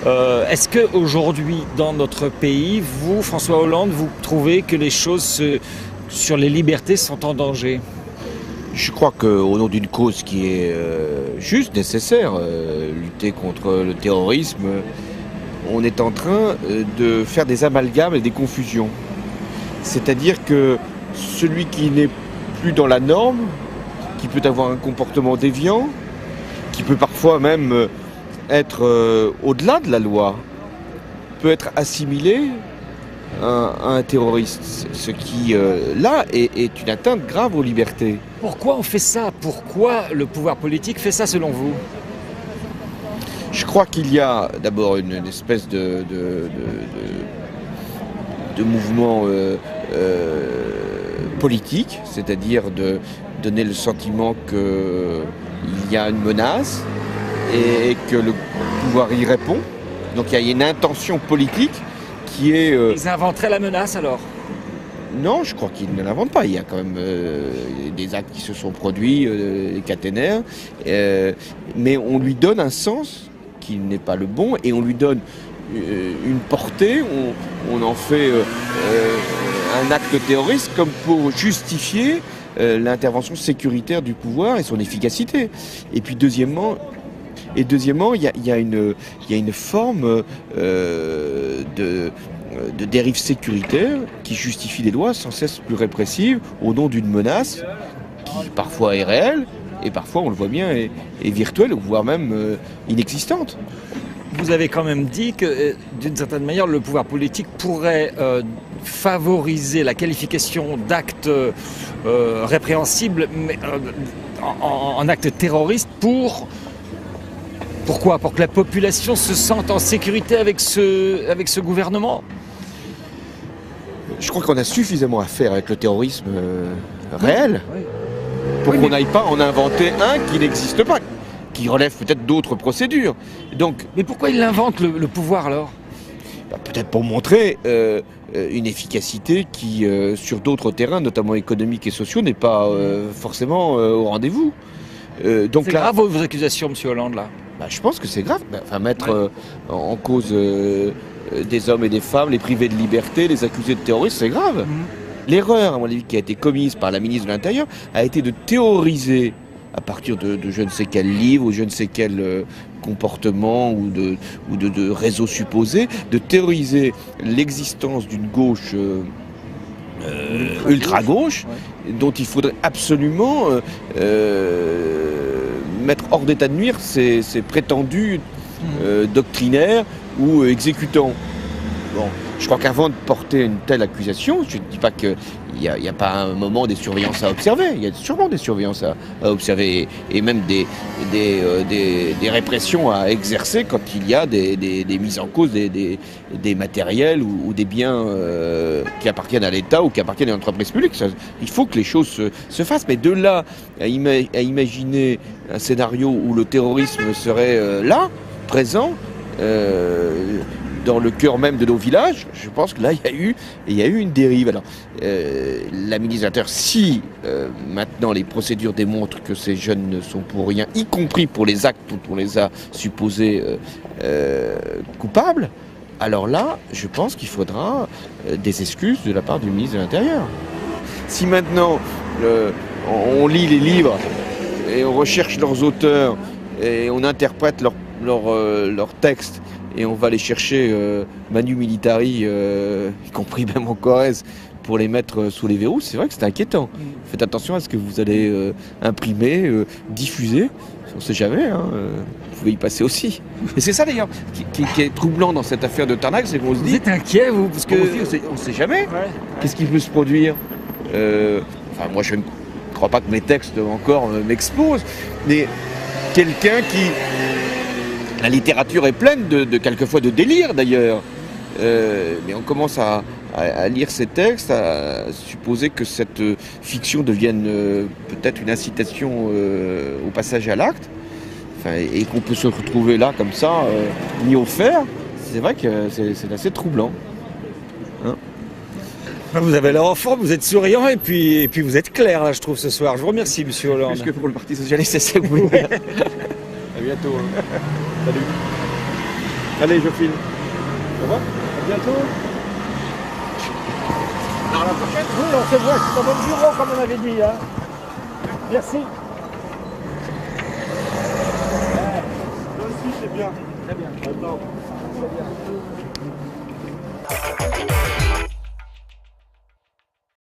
Est-ce qu'aujourd'hui, dans notre pays, vous, François Hollande, vous trouvez que les choses sur les libertés sont en danger? Je crois qu'au nom d'une cause qui est juste, nécessaire, lutter contre le terrorisme, on est en train de faire des amalgames et des confusions. C'est-à-dire que celui qui n'est plus dans la norme, qui peut avoir un comportement déviant, qui peut parfois même être au-delà de la loi, peut être assimilé à un terroriste. Ce qui, là, est une atteinte grave aux libertés. Pourquoi on fait ça? Pourquoi le pouvoir politique fait ça selon vous? Je crois qu'il y a d'abord une espèce de mouvement politique, c'est-à-dire de donner le sentiment qu'il y a une menace et que le pouvoir y répond. Donc il y a une intention politique qui est... Ils inventeraient la menace alors? Non, je crois qu'ils ne l'inventent pas. Il y a quand même des actes qui se sont produits, caténaires, mais on lui donne un sens qui n'est pas le bon et on lui donne une portée, on en fait un acte terroriste comme pour justifier l'intervention sécuritaire du pouvoir et son efficacité. Et puis deuxièmement, il y a une forme de dérive sécuritaire qui justifie des lois sans cesse plus répressives au nom d'une menace qui parfois est réelle et parfois, on le voit bien, est virtuelle, voire même inexistante. Vous avez quand même dit que, d'une certaine manière, le pouvoir politique pourrait favoriser la qualification d'actes répréhensibles mais, en actes terroristes pourquoi? Pour que la population se sente en sécurité avec ce gouvernement? Je crois qu'on a suffisamment à faire avec le terrorisme réel pour qu'on n'aille pas en inventer un qui n'existe pas, qui relève peut-être d'autres procédures. Donc, mais pourquoi il invente le pouvoir alors? Peut-être pour montrer une efficacité qui, sur d'autres terrains, notamment économiques et sociaux, n'est pas forcément au rendez-vous. Donc c'est grave vos accusations, M. Hollande, là? Je pense que c'est grave. Mettre en cause des hommes et des femmes, les priver de liberté, les accuser de terrorisme, c'est grave. L'erreur, à mon avis, qui a été commise par la ministre de l'Intérieur, a été de théoriser, à partir de je ne sais quel livre ou je ne sais quel comportement ou de réseau supposé, de théoriser l'existence d'une gauche ultra-gauche, dont il faudrait absolument mettre hors d'état de nuire ces prétendus doctrinaires ou exécutants. Bon, je crois qu'avant de porter une telle accusation, je ne dis pas qu'il n'y a pas un moment des surveillances à observer. Il y a sûrement des surveillances à observer et même des répressions à exercer quand il y a des mises en cause des matériels ou des biens qui appartiennent à l'État ou qui appartiennent à l'entreprise publique. Il faut que les choses se fassent. Mais de là à imaginer un scénario où le terrorisme serait là, présent, dans le cœur même de nos villages, je pense que là, il y a eu une dérive. Alors, la ministre de l'Intérieur, si maintenant les procédures démontrent que ces jeunes ne sont pour rien, y compris pour les actes dont on les a supposés coupables, alors là, je pense qu'il faudra des excuses de la part du ministre de l'Intérieur. Si maintenant, on lit les livres et on recherche leurs auteurs et on interprète leurs textes, et on va les chercher manu militari, y compris même en Corrèze, pour les mettre sous les verrous, c'est vrai que c'est inquiétant. Faites attention à ce que vous allez imprimer, diffuser, on ne sait jamais, vous pouvez y passer aussi. Et c'est ça d'ailleurs qui est troublant dans cette affaire de Tarnac, c'est qu'on se dit... Vous êtes inquiet, vous? Parce que... On ne sait jamais. Qu'est-ce qui peut se produire? Moi je ne crois pas que mes textes encore m'exposent, mais quelqu'un qui... La littérature est pleine quelquefois de délire d'ailleurs, mais on commence à lire ces textes, à supposer que cette fiction devienne peut-être une incitation au passage à l'acte, et qu'on peut se retrouver là comme ça, mis au fer. C'est vrai que c'est assez troublant. Vous avez l'air en forme, vous êtes souriant et puis vous êtes clair là, je trouve, ce soir. Je vous remercie, M. Hollande. Plus que pour le Parti Socialiste, c'est ça que vous voulez dire. À bientôt. Salut. Allez, je filme. Au revoir. À bientôt. Alors la prochaine, oui, on se voit, je suis dans mon bureau comme on avait dit. Hein. Merci. Toi aussi, c'est bien. Très bien. Attends. Très bien.